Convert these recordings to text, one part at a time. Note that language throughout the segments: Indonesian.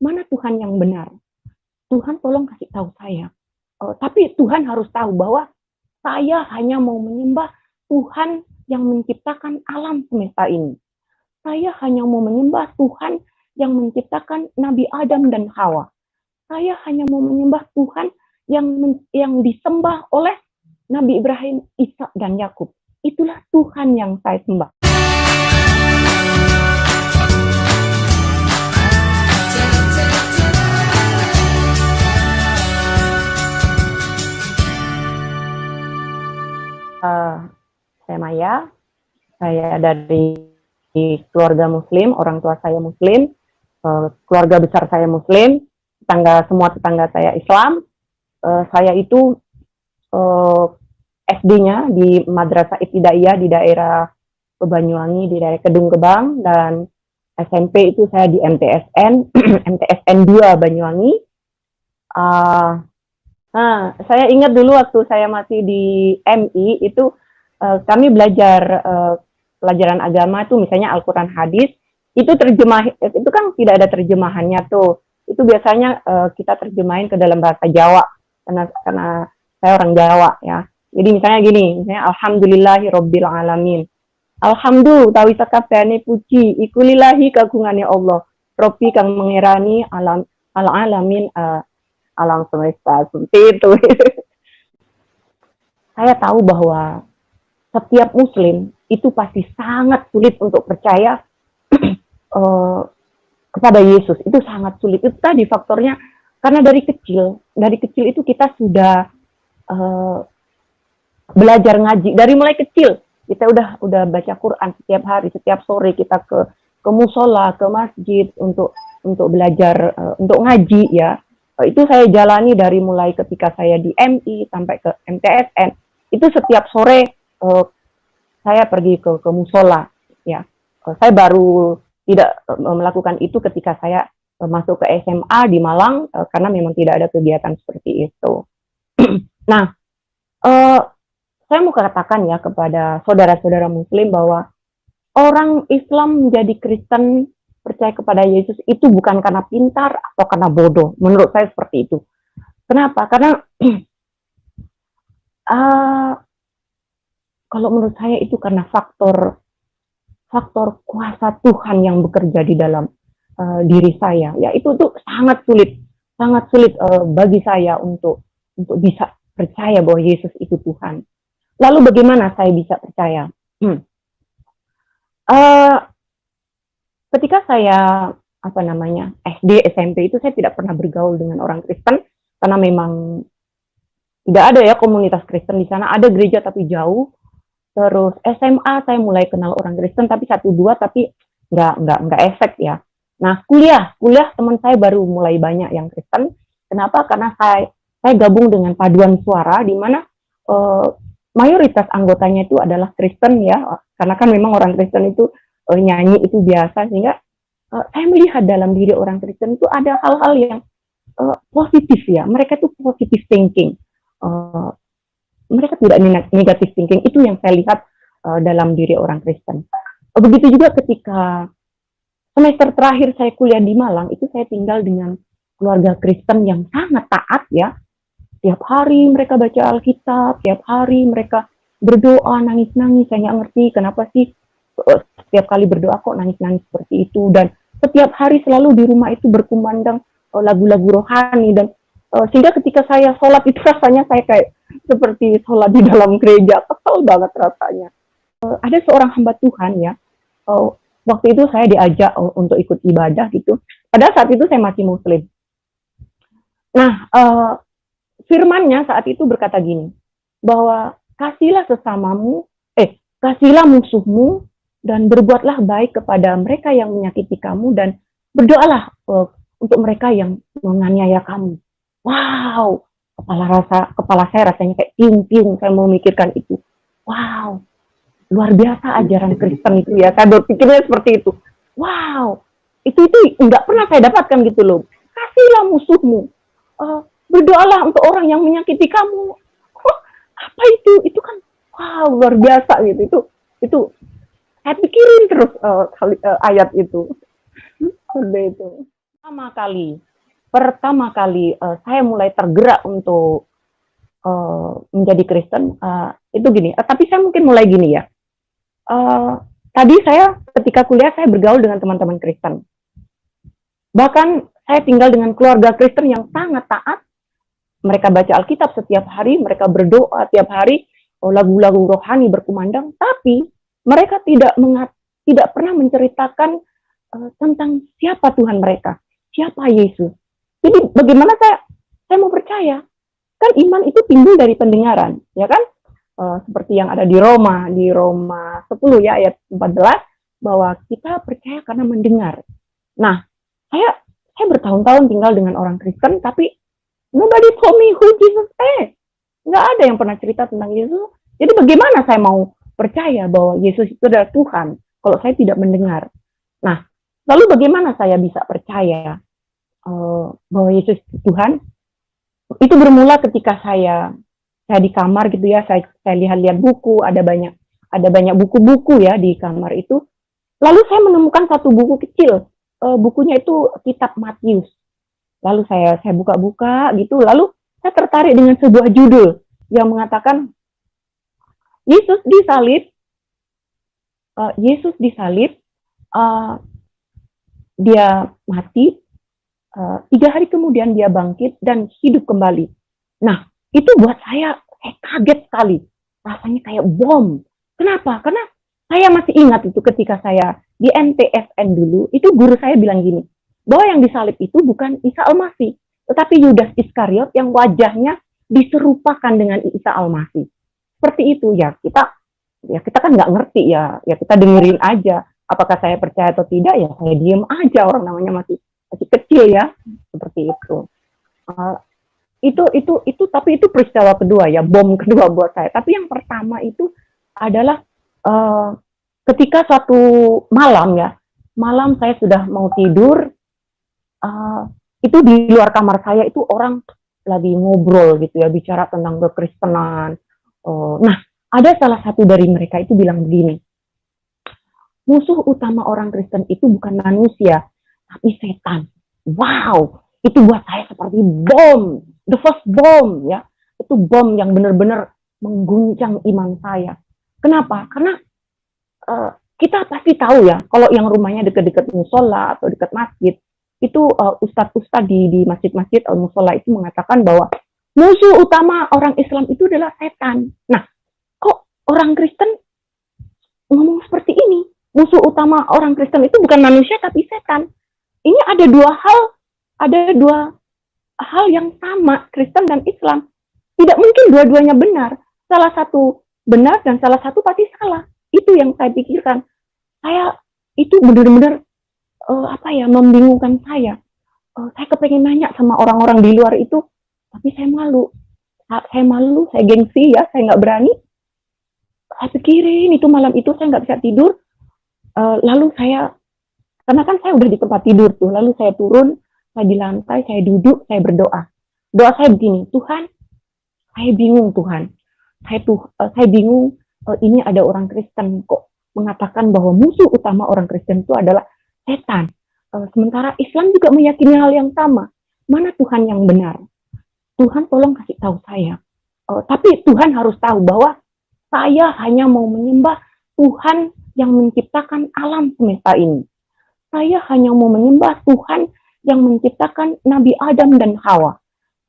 mana Tuhan yang benar. Tuhan tolong kasih tahu saya. Tapi Tuhan harus tahu bahwa saya hanya mau menyembah Tuhan yang menciptakan alam semesta ini. Saya hanya mau menyembah Tuhan yang menciptakan Nabi Adam dan Hawa. Saya hanya mau menyembah Tuhan yang disembah oleh Nabi Ibrahim, Ishak, dan Yakub. Itulah Tuhan yang saya sembah. Saya Maya, saya dari keluarga Muslim, orang tua saya Muslim, keluarga besar saya Muslim, semua tetangga saya Islam. Saya itu SD-nya di Madrasah Ibtidaiyah di daerah Banyuwangi, di daerah Kedung Gebang, dan SMP itu saya di MTSN, MTSN 2 Banyuwangi. Saya ingat dulu waktu saya masih di MI itu kami belajar pelajaran agama tuh, misalnya Al-Quran hadis, itu kan tidak ada terjemahannya tuh. Itu biasanya kita terjemahin ke dalam bahasa Jawa karena saya orang Jawa ya. Jadi misalnya gini, misalnya alhamdulillahirabbil alamin. Alhamdulillah tawi sakabehane puji iku lillahi kagungane Allah. Robi kang mengerani alamin alam semesta seperti itu. Saya tahu bahwa setiap Muslim itu pasti sangat sulit untuk percaya kepada Yesus. Itu sangat sulit. Itu tadi faktornya karena dari kecil itu kita sudah belajar ngaji. Dari mulai kecil kita udah baca Quran setiap hari, setiap sore kita ke musola, ke masjid untuk belajar, untuk ngaji ya. Itu saya jalani dari mulai ketika saya di MI sampai ke MTSN. Itu setiap sore saya pergi ke musola ya. Saya baru tidak melakukan itu ketika saya masuk ke SMA di Malang karena memang tidak ada kegiatan seperti itu. Nah, saya mau katakan ya kepada saudara-saudara Muslim bahwa orang Islam menjadi Kristen, percaya kepada Yesus itu bukan karena pintar atau karena bodoh. Menurut saya seperti itu. Kenapa? Karena kalau menurut saya itu karena faktor kuasa Tuhan yang bekerja di dalam diri saya. Ya itu tuh sangat sulit bagi saya untuk bisa percaya bahwa Yesus itu Tuhan. Lalu bagaimana saya bisa percaya? Ketika saya SD, SMP itu saya tidak pernah bergaul dengan orang Kristen karena memang tidak ada ya komunitas Kristen di sana. Ada gereja tapi jauh. Terus SMA saya mulai kenal orang Kristen tapi 1-2 tapi nggak efek ya. Nah kuliah teman saya baru mulai banyak yang Kristen. Kenapa? Karena saya gabung dengan paduan suara di mana mayoritas anggotanya itu adalah Kristen ya. Karena kan memang orang Kristen itu nyanyi itu biasa, sehingga saya melihat dalam diri orang Kristen itu ada hal-hal yang positif ya. Mereka itu positive thinking. Mereka tidak negative thinking. Itu yang saya lihat dalam diri orang Kristen. Begitu juga ketika semester terakhir saya kuliah di Malang, itu saya tinggal dengan keluarga Kristen yang sangat taat ya. Tiap hari mereka baca Alkitab, tiap hari mereka berdoa, nangis-nangis. Saya nggak ngerti kenapa sih setiap kali berdoa kok nangis-nangis seperti itu. Dan setiap hari selalu di rumah itu berkumandang lagu-lagu rohani. Dan sehingga ketika saya sholat itu rasanya saya kayak seperti sholat di dalam gereja. Kesel banget rasanya. Ada seorang hamba Tuhan ya. Waktu itu saya diajak untuk ikut ibadah gitu. Pada saat itu saya masih Muslim. Nah, firman-Nya saat itu berkata gini, bahwa kasihlah musuhmu, dan berbuatlah baik kepada mereka yang menyakiti kamu, dan berdoalah untuk mereka yang menganiaya kamu. Wow, kepala saya rasanya kayak tiung-tiung, saya memikirkan itu. Wow, luar biasa ajaran Kristen itu ya, saya berpikirnya seperti itu. Wow, itu nggak pernah saya dapatkan gitu loh. Kasihlah musuhmu, berdoalah untuk orang yang menyakiti kamu. Apa itu? Itu kan wow, luar biasa gitu. Itu saya pikirin terus ayat itu. Seperti itu. pertama kali saya mulai tergerak untuk menjadi Kristen, itu gini, tapi saya mungkin mulai gini ya. Tadi saya ketika kuliah saya bergaul dengan teman-teman Kristen. Bahkan saya tinggal dengan keluarga Kristen yang sangat taat. Mereka baca Alkitab setiap hari, mereka berdoa tiap hari, lagu-lagu rohani berkumandang, tapi mereka tidak pernah menceritakan tentang siapa Tuhan mereka, siapa Yesus. Jadi bagaimana saya mau percaya? Kan iman itu timbul dari pendengaran, ya kan? Seperti yang ada di Roma 10 ya ayat 14, bahwa kita percaya karena mendengar. Nah, saya bertahun-tahun tinggal dengan orang Kristen, tapi nobody told me who Jesus is. Nggak ada yang pernah cerita tentang Yesus. Jadi bagaimana saya mau percaya bahwa Yesus itu adalah Tuhan kalau saya tidak mendengar? Nah, lalu bagaimana saya bisa percaya bahwa Yesus itu Tuhan? Itu bermula ketika saya di kamar gitu ya, saya lihat-lihat buku, ada banyak buku-buku ya di kamar itu. Lalu saya menemukan satu buku kecil, bukunya itu kitab Matius. Lalu saya buka-buka gitu, lalu saya tertarik dengan sebuah judul yang mengatakan Yesus disalib, dia mati, 3 hari kemudian dia bangkit dan hidup kembali. Nah, itu buat saya kaget sekali. Rasanya kayak bom. Kenapa? Karena saya masih ingat itu ketika saya di NTSN dulu, itu guru saya bilang gini, bahwa yang disalib itu bukan Isa Al-Masih, tetapi Yudas Iskariot yang wajahnya diserupakan dengan Isa Al-Masih. Seperti itu ya, kita kan nggak ngerti ya kita dengerin aja. Apakah saya percaya atau tidak ya saya diem aja, orang namanya masih kecil ya, seperti itu. Tapi itu peristiwa kedua ya, bom kedua buat saya. Tapi yang pertama itu adalah ketika suatu malam saya sudah mau tidur, itu di luar kamar saya itu orang lagi ngobrol gitu ya, bicara tentang kekristenan. Nah, ada salah satu dari mereka itu bilang begini, musuh utama orang Kristen itu bukan manusia, tapi setan. Wow, itu buat saya seperti bom, the first bomb ya. Itu bom yang benar-benar mengguncang iman saya. Kenapa? Karena kita pasti tahu ya, kalau yang rumahnya dekat-dekat musola atau dekat masjid, itu ustadz-ustadz di masjid-masjid atau musola itu mengatakan bahwa musuh utama orang Islam itu adalah setan. Nah, kok orang Kristen ngomong seperti ini? Musuh utama orang Kristen itu bukan manusia tapi setan. Ini ada dua hal yang sama, Kristen dan Islam. Tidak mungkin dua-duanya benar. Salah satu benar dan salah satu pasti salah. Itu yang saya pikirkan. Saya itu benar-benar membingungkan saya. Saya kepengen nanya sama orang-orang di luar itu, tapi saya malu. Saya gengsi ya, saya nggak berani. Saya pikirin itu malam itu saya nggak bisa tidur. Lalu karena kan saya udah di tempat tidur tuh, lalu saya turun, saya di lantai, saya duduk, saya berdoa. Doa saya begini, Tuhan, saya bingung Tuhan. Saya bingung, ini ada orang Kristen kok mengatakan bahwa musuh utama orang Kristen itu adalah setan. Sementara Islam juga meyakini hal yang sama. Mana Tuhan yang benar? Tuhan tolong kasih tahu saya. Tapi Tuhan harus tahu bahwa saya hanya mau menyembah Tuhan yang menciptakan alam semesta ini. Saya hanya mau menyembah Tuhan yang menciptakan Nabi Adam dan Hawa.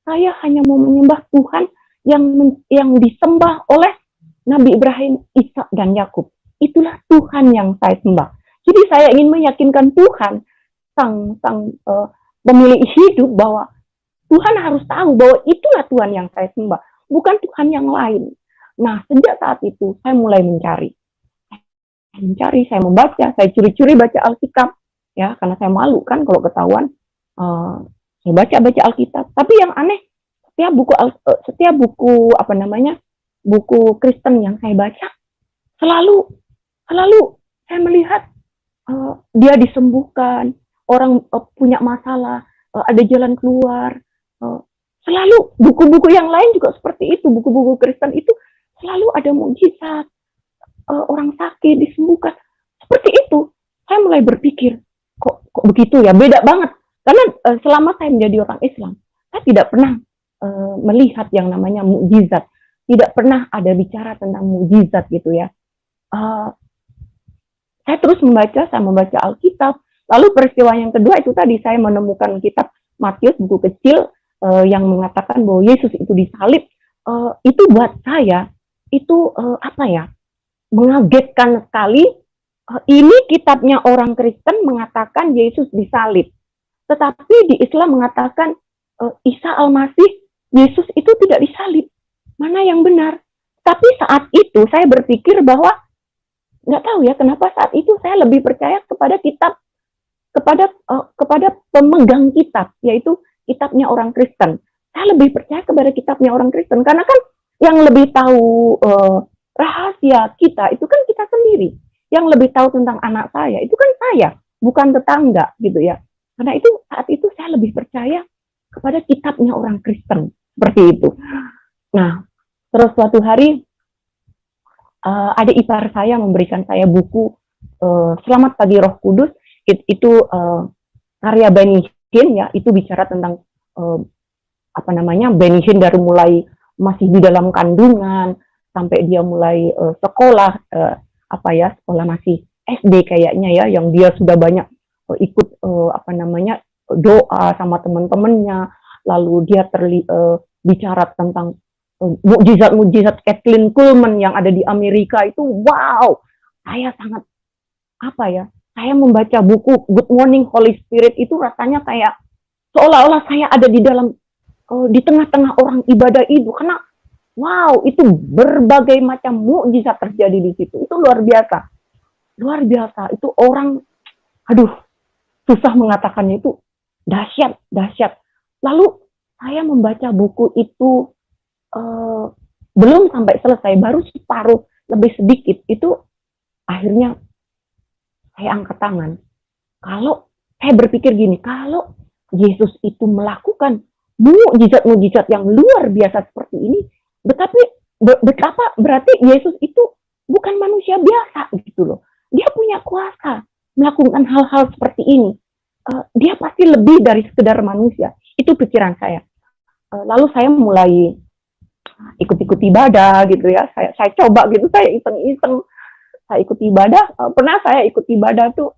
Saya hanya mau menyembah Tuhan yang disembah oleh Nabi Ibrahim, Ishak dan Yakub. Itulah Tuhan yang saya sembah. Jadi saya ingin meyakinkan Tuhan, sang pemilik hidup, bahwa Tuhan harus tahu bahwa itulah Tuhan yang saya sembah, bukan Tuhan yang lain. Nah, sejak saat itu saya mulai mencari, saya membaca, saya curi-curi baca Alkitab, ya, karena saya malu kan kalau ketahuan. Saya baca Alkitab. Tapi yang aneh, setiap buku buku Kristen yang saya baca, selalu saya melihat dia disembuhkan, orang punya masalah, ada jalan keluar. Selalu buku-buku yang lain juga seperti itu, buku-buku Kristen itu selalu ada mukjizat, orang sakit disembuhkan. Seperti itu, saya mulai berpikir, kok begitu ya, beda banget. Karena selama saya menjadi orang Islam, saya tidak pernah melihat yang namanya mukjizat, tidak pernah ada bicara tentang mukjizat gitu ya. Saya terus membaca, saya membaca Alkitab. Lalu peristiwa yang kedua itu tadi saya menemukan kitab Matius, buku kecil yang mengatakan bahwa Yesus itu disalib. Itu buat saya itu apa ya, mengagetkan sekali. Ini kitabnya orang Kristen mengatakan Yesus disalib, tetapi di Islam mengatakan Isa Al-Masih, Yesus itu tidak disalib. Mana yang benar? Tapi saat itu saya berpikir bahwa nggak tahu ya kenapa saat itu saya lebih percaya kepada kitab, kepada pemegang kitab, yaitu kitabnya orang Kristen. Saya lebih percaya kepada kitabnya orang Kristen karena kan yang lebih tahu rahasia kita itu kan kita sendiri. Yang lebih tahu tentang anak saya itu kan saya, bukan tetangga gitu ya. Karena itu saat itu saya lebih percaya kepada kitabnya orang Kristen seperti itu. Nah, terus suatu hari ada ipar saya memberikan saya buku Selamat Pagi Roh Kudus. Itu karya Benny Hinn ya. Itu bicara tentang apa namanya, Benny Hinn dari mulai masih di dalam kandungan sampai dia mulai sekolah. Apa ya, sekolah masih SD kayaknya ya, yang dia sudah banyak ikut apa namanya, doa sama teman-temannya, lalu dia bicara tentang mukjizat-mukjizat Kathryn Kuhlman yang ada di Amerika itu. Wow, saya sangat apa ya, saya membaca buku Good Morning Holy Spirit itu rasanya kayak seolah-olah saya ada di dalam di tengah-tengah orang ibadah itu, karena wow, itu berbagai macam mukjizat terjadi di situ. Itu luar biasa. Luar biasa. Itu orang, aduh, susah mengatakannya, itu dahsyat, dahsyat. Lalu saya membaca buku itu belum sampai selesai, baru separuh, lebih sedikit. Itu akhirnya saya angkat tangan. Kalau saya berpikir gini, kalau Yesus itu melakukan mukjizat-mukjizat yang luar biasa seperti ini, betapa berarti Yesus itu bukan manusia biasa gitu loh. Dia punya kuasa melakukan hal-hal seperti ini. Dia pasti lebih dari sekedar manusia. Itu pikiran saya. Lalu saya mulai ikut-ikut ibadah gitu ya. Saya coba gitu, saya iseng-iseng. Saya ikut ibadah. Pernah saya ikut ibadah tuh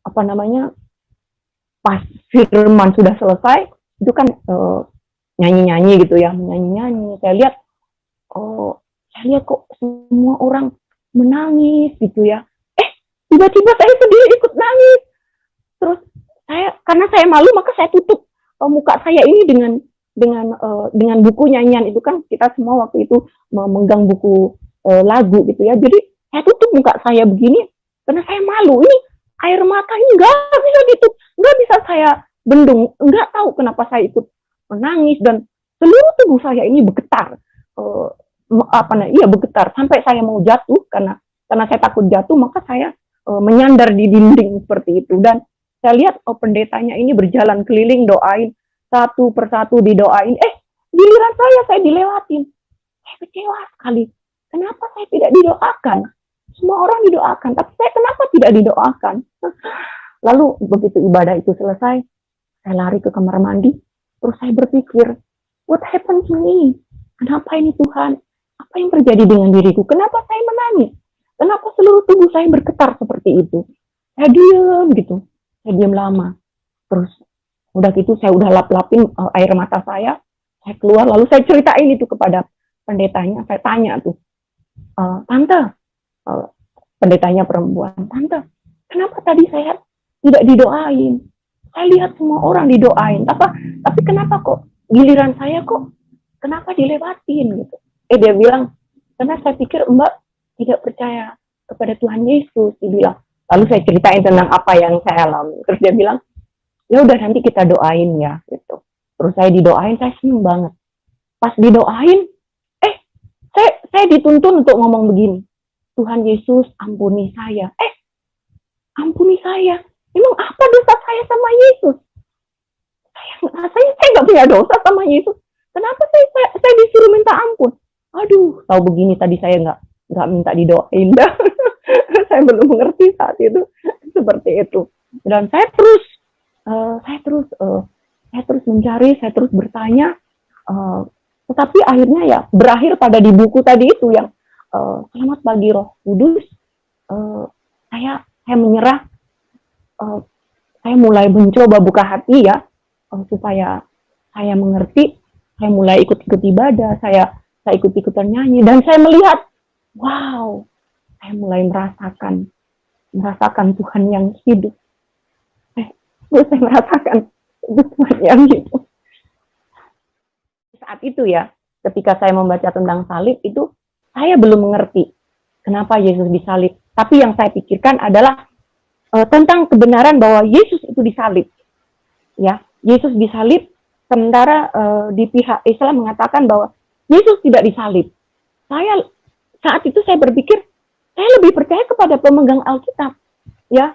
apa namanya, pas firman sudah selesai, itu kan nyanyi-nyanyi gitu ya, menyanyi-nyanyi. Saya lihat kok semua orang menangis gitu ya. Tiba-tiba saya sendiri ikut nangis. Terus karena saya malu, maka saya tutup muka saya ini dengan buku nyanyian itu kan, kita semua waktu itu memegang buku lagu gitu ya. Jadi saya tutup muka saya begini karena saya malu. Ini air mata ini nggak bisa ditutup, nggak bisa saya bendung. Nggak tahu kenapa saya ikut menangis dan seluruh tubuh saya ini bergetar, bergetar sampai saya mau jatuh. Karena saya takut jatuh, maka saya menyandar di dinding seperti itu. Dan saya lihat pendetanya ini berjalan keliling doain, satu persatu didoain. Giliran saya dilewatin. Saya kecewa sekali. Kenapa saya tidak didoakan? Semua orang didoakan, tapi saya kenapa tidak didoakan? Lalu begitu ibadah itu selesai, saya lari ke kamar mandi. Terus saya berpikir, what happened to me? Kenapa ini Tuhan? Apa yang terjadi dengan diriku? Kenapa saya menangis? Kenapa seluruh tubuh saya bergetar seperti itu? Saya diam gitu. Saya diam lama. Terus udah gitu saya udah lap-lapin air mata saya keluar. Lalu saya ceritain itu kepada pendetanya. Saya tanya tuh, Tante, pendetanya perempuan, Tante, kenapa tadi saya tidak didoain? Saya lihat semua orang didoain, tapi kenapa kok giliran saya kok kenapa dilewatin gitu? Dia bilang, karena saya pikir Mbak tidak percaya kepada Tuhan Yesus, dia bilang. Lalu saya ceritain tentang apa yang saya alami. Terus dia bilang, ya udah nanti kita doain ya gitu. Terus saya didoain, saya seneng banget. Pas didoain, saya dituntun untuk ngomong begini, Tuhan Yesus ampuni saya. Ampuni saya. Emang apa dosa saya sama Yesus? Saya nggak punya dosa sama Yesus. Kenapa saya disuruh minta ampun? Aduh, tahu begini tadi saya nggak minta didoain dah. Saya belum mengerti saat itu seperti itu. Dan saya terus saya terus mencari, saya terus bertanya, tetapi akhirnya ya berakhir pada di buku tadi itu yang selamat pagi Roh Kudus. Saya menyerah, uh, saya mulai mencoba buka hati ya, supaya saya mengerti. Saya mulai ikut-ikut ibadah, saya ikut-ikutan nyanyi, dan saya melihat, wow, saya mulai merasakan Tuhan yang hidup. Saya merasakan Tuhan yang hidup. Saat itu ya, ketika saya membaca tentang salib itu, saya belum mengerti kenapa Yesus disalib. Tapi yang saya pikirkan adalah tentang kebenaran bahwa Yesus itu disalib. Ya, Yesus disalib, sementara di pihak Islam mengatakan bahwa Yesus tidak disalib. Saat itu saya berpikir, saya lebih percaya kepada pemegang Alkitab. Ya,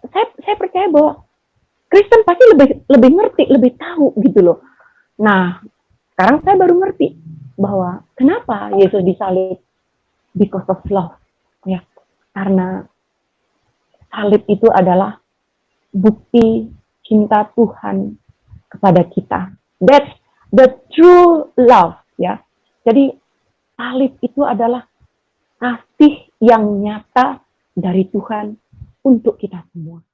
saya percaya bahwa Kristen pasti lebih ngerti, lebih tahu gitu loh. Nah, sekarang saya baru ngerti bahwa kenapa Yesus disalib, because of love. Ya, karena salib itu adalah bukti cinta Tuhan kepada kita. That's the true love, ya. Jadi salib itu adalah kasih yang nyata dari Tuhan untuk kita semua.